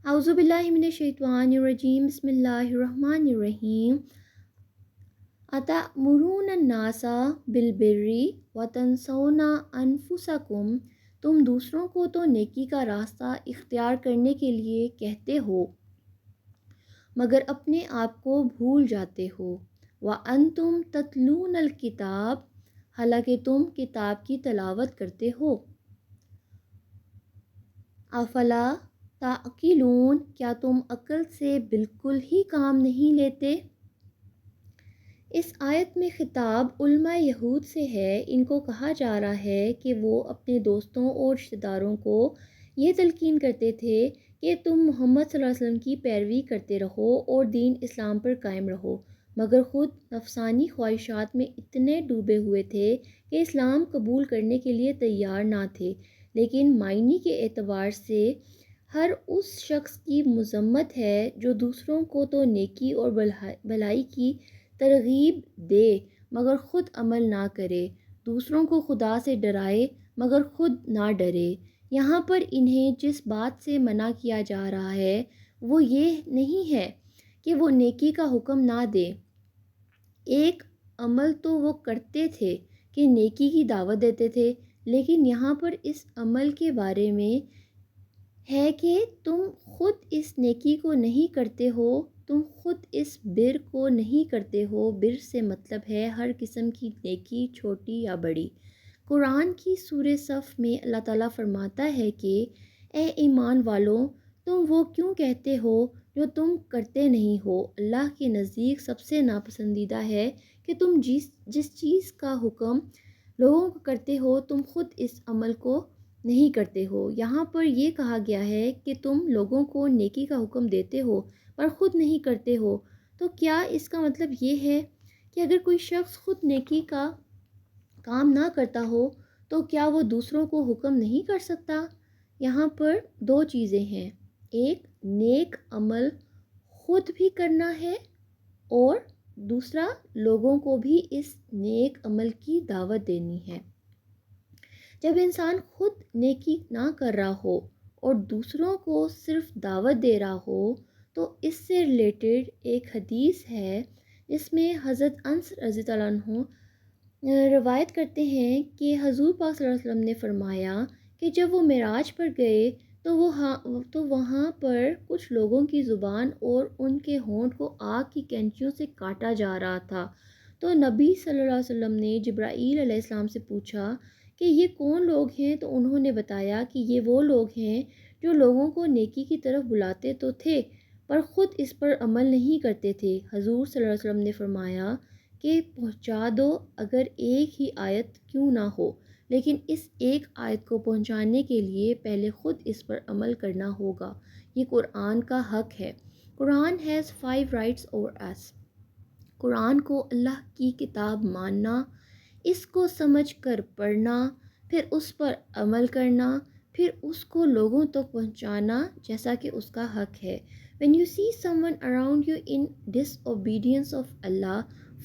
اعوذ باللہ من الشیطان الرجیم بسم اللہ الرحمن الرحیم اتأمرون الناس بالبر وتنسون انفسکم، تم دوسروں کو تو نیکی کا راستہ اختیار کرنے کے لیے کہتے ہو مگر اپنے آپ کو بھول جاتے ہو۔ وانتم تتلون الکتاب، حالانکہ تم کتاب کی تلاوت کرتے ہو۔ افلا تعقلون، کیا تم عقل سے بالکل ہی کام نہیں لیتے؟ اس آیت میں خطاب علماء یہود سے ہے۔ ان کو کہا جا رہا ہے کہ وہ اپنے دوستوں اور رشتہ داروں کو یہ تلقین کرتے تھے کہ تم محمد صلی اللہ علیہ وسلم کی پیروی کرتے رہو اور دین اسلام پر قائم رہو، مگر خود نفسانی خواہشات میں اتنے ڈوبے ہوئے تھے کہ اسلام قبول کرنے کے لیے تیار نہ تھے۔ لیکن معنی کے اعتبار سے ہر اس شخص کی مذمت ہے جو دوسروں کو تو نیکی اور بھلائی کی ترغیب دے مگر خود عمل نہ کرے، دوسروں کو خدا سے ڈرائے مگر خود نہ ڈرے۔ یہاں پر انہیں جس بات سے منع کیا جا رہا ہے وہ یہ نہیں ہے کہ وہ نیکی کا حکم نہ دے۔ ایک عمل تو وہ کرتے تھے کہ نیکی کی دعوت دیتے تھے، لیکن یہاں پر اس عمل کے بارے میں ہے کہ تم خود اس نیکی کو نہیں کرتے ہو، تم خود اس بر کو نہیں کرتے ہو۔ بر سے مطلب ہے ہر قسم کی نیکی، چھوٹی یا بڑی۔ قرآن کی سورہ صف میں اللہ تعالیٰ فرماتا ہے کہ اے ایمان والوں، تم وہ کیوں کہتے ہو جو تم کرتے نہیں ہو؟ اللہ کے نزدیک سب سے ناپسندیدہ ہے کہ تم جس چیز کا حکم لوگوں کو کرتے ہو تم خود اس عمل کو نہیں کرتے ہو۔ یہاں پر یہ کہا گیا ہے کہ تم لوگوں کو نیکی کا حکم دیتے ہو پر خود نہیں کرتے ہو، تو کیا اس کا مطلب یہ ہے کہ اگر کوئی شخص خود نیکی کا کام نہ کرتا ہو تو کیا وہ دوسروں کو حکم نہیں کر سکتا؟ یہاں پر دو چیزیں ہیں، ایک نیک عمل خود بھی کرنا ہے اور دوسرا لوگوں کو بھی اس نیک عمل کی دعوت دینی ہے۔ جب انسان خود نیکی نہ کر رہا ہو اور دوسروں کو صرف دعوت دے رہا ہو تو اس سے ریلیٹڈ ایک حدیث ہے جس میں حضرت انس رضی اللہ عنہ روایت کرتے ہیں کہ حضور پاک صلی اللہ علیہ وسلم نے فرمایا کہ جب وہ معراج پر گئے تو وہاں پر کچھ لوگوں کی زبان اور ان کے ہونٹ کو آگ کی کینچیوں سے کاٹا جا رہا تھا، تو نبی صلی اللہ علیہ وسلم نے جبرائیل علیہ السلام سے پوچھا کہ یہ کون لوگ ہیں، تو انہوں نے بتایا کہ یہ وہ لوگ ہیں جو لوگوں کو نیکی کی طرف بلاتے تو تھے پر خود اس پر عمل نہیں کرتے تھے۔ حضور صلی اللہ علیہ وسلم نے فرمایا کہ پہنچا دو اگر ایک ہی آیت کیوں نہ ہو، لیکن اس ایک آیت کو پہنچانے کے لیے پہلے خود اس پر عمل کرنا ہوگا۔ یہ قرآن کا حق ہے۔ قرآن ہیز 5 رائٹس اوور us۔ قرآن کو اللہ کی کتاب ماننا، اس کو سمجھ کر پڑھنا، پھر اس پر عمل کرنا، پھر اس کو لوگوں تک پہنچانا جیسا کہ اس کا حق ہے۔ When you see someone around you in disobedience of Allah,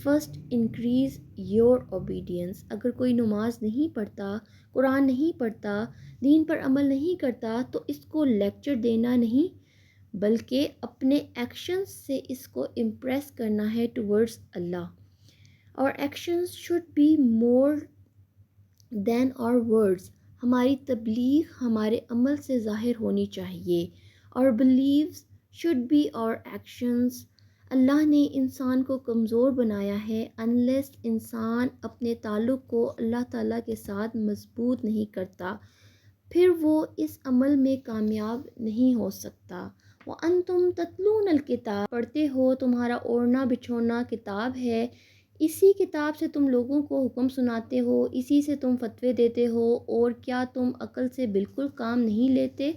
first increase your obedience۔ اگر کوئی نماز نہیں پڑھتا، قرآن نہیں پڑھتا، دین پر عمل نہیں کرتا تو اس کو لیکچر دینا نہیں بلکہ اپنے ایکشنز سے اس کو امپریس کرنا ہے towards Allah. Our actions should be more than our words۔ ہماری تبلیغ ہمارے عمل سے ظاہر ہونی چاہیے۔ Our beliefs should be our actions۔ اللہ نے انسان کو کمزور بنایا ہے unless انسان اپنے تعلق کو اللہ تعالیٰ کے ساتھ مضبوط نہیں کرتا، پھر وہ اس عمل میں کامیاب نہیں ہو سکتا۔ وَأَنْتُمْ تَتْلُونَ الْكِتَابَ، پڑھتے ہو، تمہارا اوڑھنا بچھونا کتاب ہے، اسی کتاب سے تم لوگوں کو حکم سناتے ہو، اسی سے تم فتوے دیتے ہو، اور کیا تم عقل سے بالکل کام نہیں لیتے؟